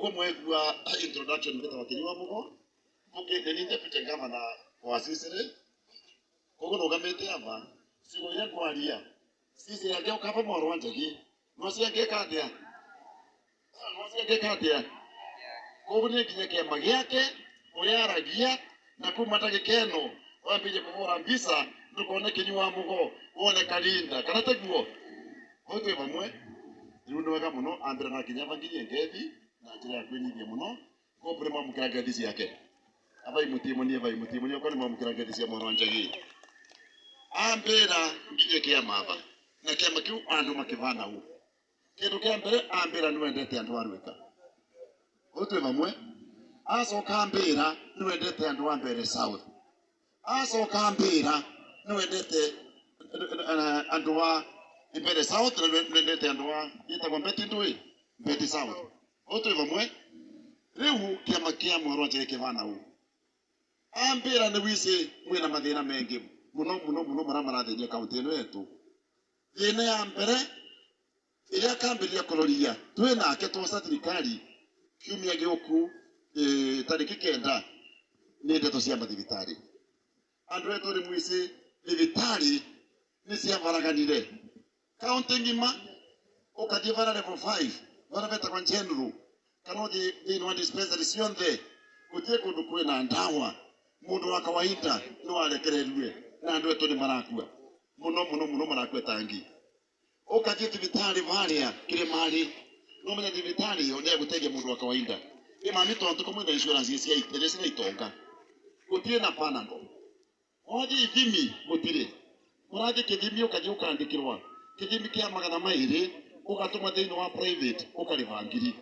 Kogo mwekwa introduction mbeta wakiliwa mugo. Muge neninde piche governor wa Sisiri. Kogo nogamete hapa. Sigo ya kwalia. Sisi ya geo kapa moro wanjagi. Mwasi ya gekatia. Mwasi ya gekatia. Kogo ni kinyeke magiake. Oyaragia. Na kumata keno. Wampije kumora mbisa. Nukone kinywa mugo. Uone kalinda. Kanate kuo. Hote vamwe. Niundo weka muno. Ambira na kinyava ngevi. Na njira kwenyithia muno ko prema mukirangethisi yake abai mutimoni okoni mukirangethisi mwana wanjagi ambira nginye kia mava na kia makiu andu makivana hu kindu kia mbere ambira niwendete andu arwika utwe vamwe asoka ambira niwendete andu ambere south asoka ambira niwendete andu wa ibere south niwendete andu wa itagwa mbeti ndui mbeti south Otwe vamwe riu kiama kia mwaro cheke vana hu ambira ni wise mwina mathina mengi muno marathenia kaunti ino yetu thina ya mbere ira kambiria kuroria twina ake twosa thirikari kiumia gioku tariki 9 ni ndeto cia mathibitari andu etu ri mwise thibitari ni cia varaganire kaunti ngima ukathie vara level 5 vara veta kwa general kanodi dini wa dispensary sionde kutie kundu kwina ndawa mundu wa kawaida no alekererwe na andu etu ni marakua muno marakua tangi ukathie thibitari varia Kirimari no menya thibitari yo ne gutege mundu wa kawaida imami tontu ko mwina insurance cia iteresi na itonga kutie na panando oji ithimi gutire murathi kithimi ukathie ukandikirwa kithimi kia magana mairi ugatuma thini wa private ukarivangiri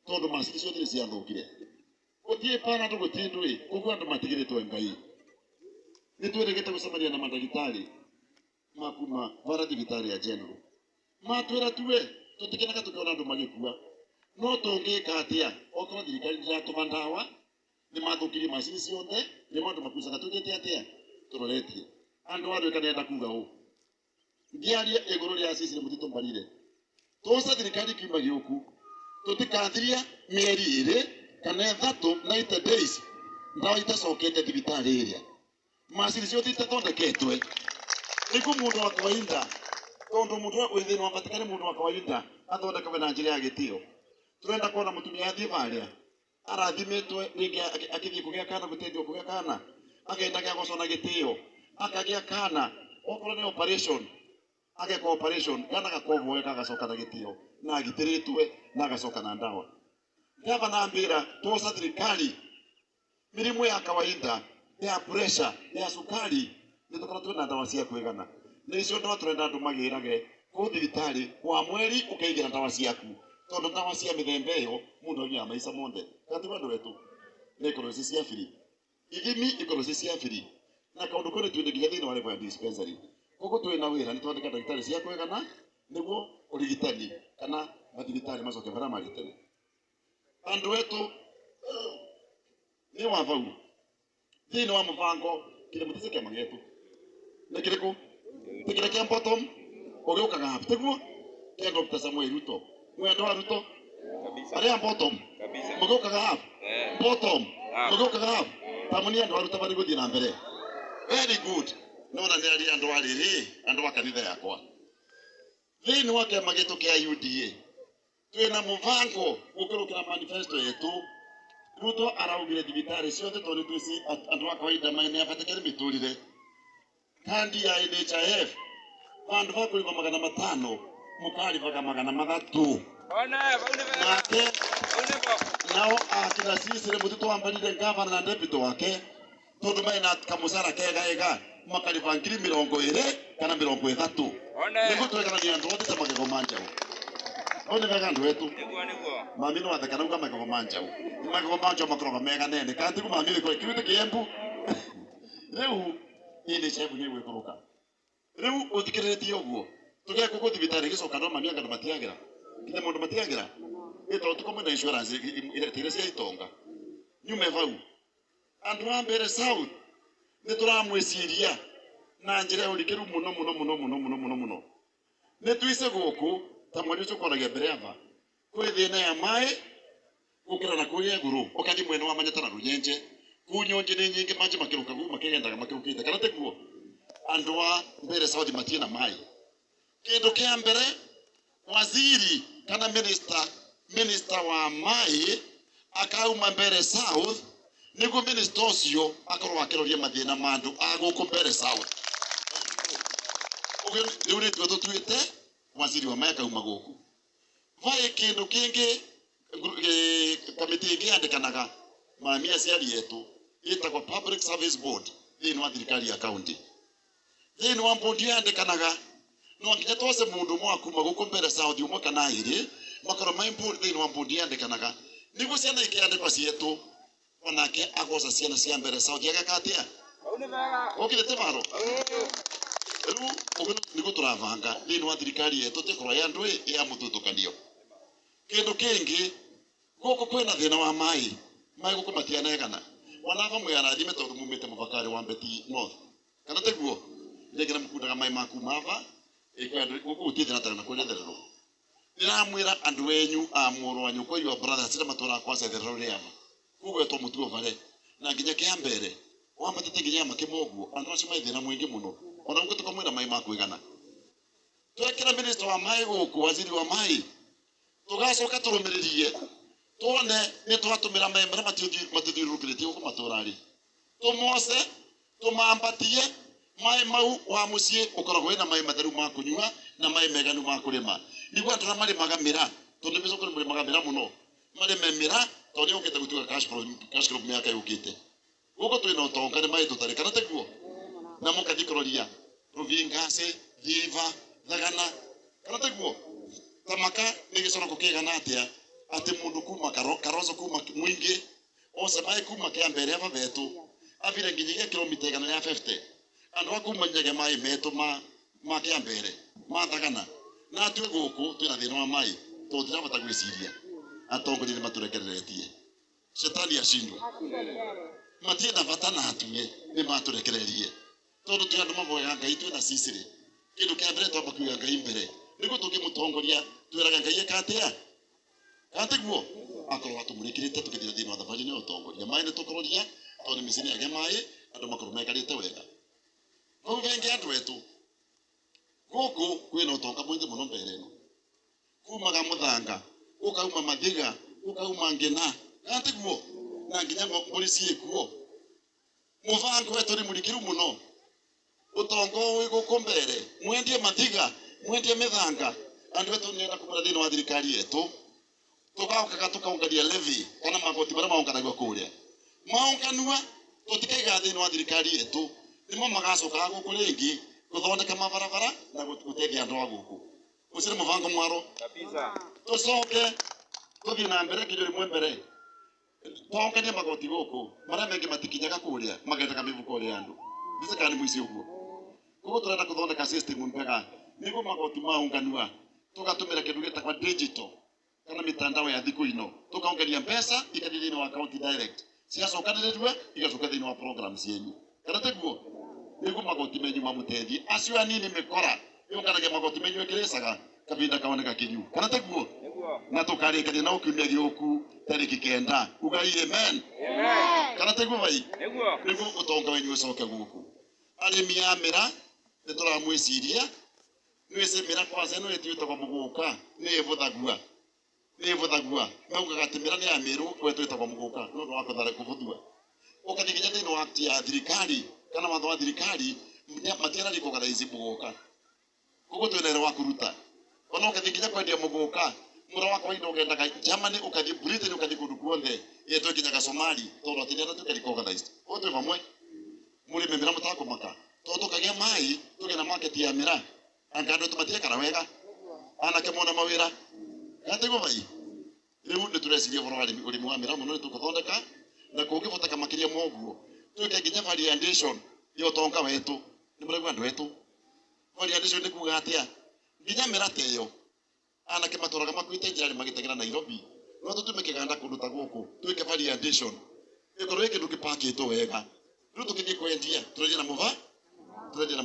tondu masiri cio cia thukire utie pana tugutindwi kuko andu matigiritwe ngai ni tweregete gucemania na mandagitari makuma vara thibitari ya general matwira tuwe tutikenaga tukiona andu magikua no tungika atia okoro thirikari ndiratuma ndawa ni mathukiri masiri cionthe ni mandu makucaga tugite atia turoretie andu aru kanenda kuga u ngiaria iguru ria Sisiri mutitumbarire tosa thirikari kiuma gioku tutikathiria mieri iri kana 90 days ndawa itacokete thibitari iria masiri cio titathondeketwe niku mundu wa kawaida tondu mundu wa thina wa batikani mundu wa kawaida athondekawe na njira ya gitio turenda kuona mutumia athie varia arathimitwe ringi akithie kugia kana guteithio kugia kana agenda gia gocona gitio akagia kana okoro ni operation ageka operation kana gakovo gacoka na gitio na agitiritwe na agacoka na ndawa gava na mbira tosa thirikari mirimu ya kawaida ya pressure ya sukari nitokora twina ndawa cia kwigana nicio ndo turenda andu magirage ku thibitari wa mweri ukaigira ndawa ciaku tondu ndawa cia mithemba iyo mundu nya maisha monde kati wandu wetu ni korosi cia free ithimi ikorosi cia free na kaundu kuri twinde nginya thini wa level ya dispensary kogo twina wira ni twandika ndagitari cia kwigana niguo urigitani kana mathibitari macoke bara maritani andu wetu ni wavau thini wa muvango kile mutiseke magetu na kireko tikire kia bottom ogeukaga hapo teguo kia Dr. Samuel Ruto mwendo wa Ruto kabisa ari bottom kabisa mogeukaga hapo bottom mogeukaga hapo tamunia ndo Ruto bari guthie na mbere very good no na nari andu ariri andu wa kanitha yakwa thini wa kia magetu kia UDA twina muvango gukirukira manifesto yetu Ruto araugire thibitari ciothe tondu twisi andu wa kawaida maine abatekere miturire kandi ya NHIF vandu vakuliva 500 mukali vaga 300 nake nao akina Sisiri mutito wambalire gavana na deputy wake tondu maina kamusara kega makaliva 20,000 kana 30 niko twekana ni andu othe magego manjau one vega andu wetu mami no athekana uga magego manjau makoroga mega nene kandi ku mami ko kiwite kiembu riu ini chebu ni gwikuruka riu uthikiritie uguo tugia kuko thibitari gicoka no mami anga matiagira kile mundu matiagira ito tuko na insurance ile tire cia itonga nyume vau andu wa mbere south ni turamwiciria na njira urikiru muno ni twise guku ta mwari ucokoragia mbere ava kwi thina ya mai ukira na kuria guru ukathi mwene wa manyata na runyenje kunyonje ni nyingi manje makiruka gu makigendaga makirukite kana teguo andu wa mbere South matie na mai kindu kia mbere waziri kana minister wa mai akauma mbere South niguo minister ucio akorwo akiroria mathina mandu aguku mbere South ugu riu ni tutuite waziri wa mai akauma guku vai kindu kingi kamiti ingi andikanaga mamia ciari yetu itagwo Public Service Board thini wa thirikari ya county thini wa board andikanaga no nginya twose mundu mwakuma guku mbere South umwe kana iri makoro mai board thini wa board andikanaga niguo ciana ikiandikwa cietu onake agoca ciana cia mbere South agakatia okirete maro riu ugu niguo turavanga thini wa thirikari yetu tikorwa ya andu ya mututukanio kindu kingi guku kwina thina wa mai guku matianegana wanava muyana thime tondu mumite muvakari wa Mbeti North kana teguo ndegera mukundaga mai maku mava guku utithina tena kuretherero ndiramwira andu enyu amuru wanyu kwa your brothers ira matura kwa setherero riama kugo to mutuo vale na nginya kia mbere wa matete nginya makimoguo andu acio mai thina mwingi muno ona ngutu kamwira mai maku igana twekira minister wa mai guku waziri wa mai tugacoka turumiririe tuone ni twatumira mai mara matithirukiritie guku maturari tumose tumambatie mai mau wa mucie ukoragwo na mai matheru ma kunyua na mai meganu ma kurima niguo andu mari magamira tondu bico kuri muri magamira muno mari memira tondu ukite gutuga cash crop miaka yukite guko twina utonga ni mai tutari kana teguo na mukadikororia Ruvingase Thiva Thagana kana teguo tamaka ni gicoro kukigana atia ati mundu kuma karozo kuma mwingi ose mai kuma kia mbere ava betu avire nginyigia kilomita 150 andu akuma nyage mai metu ma kia mbere ma Thagana na twe guku twina thina wa mai tutira bata gwiciria atongori ni maturekereretie shetani ashindwe matie na bata na atuye ni maturekererie tondu twi andu mavoya Ngai twi na sisiri kindu kia mbere twamba kuiga Ngai mbere niguo tukimutongoria twiraga Ngai ekatia kateguo akorwo atumurikirite tukithira thina wa thabari ni utongoria mai ni tukororia tondu micini yake mai andu makorwo mekarite wega vau vengi andu etu guku kwina utonga mwingi muno mbere ino kumaga Muthanga ukauma Mathiga ukauma Ngina kateguo na nginya mburi ciekuo muvango wetu ni murikiru muno utongo wi guku mbere mwendie Mathiga mwendie Mithanga andu wetu ni kumura thina wa thirikari yetu tukaukaga tukaungaria levy kana magoti bara maunganagwa kuria maunganua tutikaiga thina wa thirikari yetu nimo magacoka guku ringi guthondeka mabarabara na gutethia andu aguku ucire muvango mwaro kabisa tucoke tuthi na mbere kijuri mwe mbere twaungania magoti guku maria mengi matikinyaga kuria magendaga mivuko ria andu ndicikani muici uguo kugo turenda kuthondeka system mpega niguo magoti maunganua tugatumira kindu gitagwa digital kana mitandao ya thiku ino tukaongeria pesa ikathii thini wa account direct ciacokaniririo igacoka thini wa program cienyu kana teguo niguo magoti menyu mamutethie acio anini mikora yonganagia magoti menyu ikiricaga kavinda kaoneka kinyu kana teguo na tukarikathia na ukiumia giuku tariki 9 ugai amen kana teguo vai niguo utonga wenyu ucoke guku arimi ya mira nituramwiciria niwese mira kwa zeno etwitagwa muguka ni ivuthagua naugaga ati mira ni ya miru kwetu itagwa muguka no ndo wakothare kuvuthua ukathigenya thini wa act ya thirikari kana watho wa thirikari matiara riko kada ici muguka kugo twinere wa kuruta ona ukathigenya kwendia muguka mura wakwa indo ugendaga Germany ukathi Britain ukathi kundu kuothe yetu kinyaga Somali tondu atinera tukariko organized otwe vamwe muri memera mutako maka tondu kagia mai tugena market ya mira angando tumatie kana wega anake mona mawira gatego vai riu ni tureciria boro ari uri mwamira muno ni tukuthondeka na kungivoteka makiria moguo tuike nginya variation yo tonga wetu ni muragwa andu wetu variation ni kuga atia nginya mirateyo anake maturaga makuite njira magitegera Nairobi no tutume kiganda kundu ta guku tuike variation ikorwo ikindu gipakitwo wega riu tukithie kwendia turendia na muva turendia na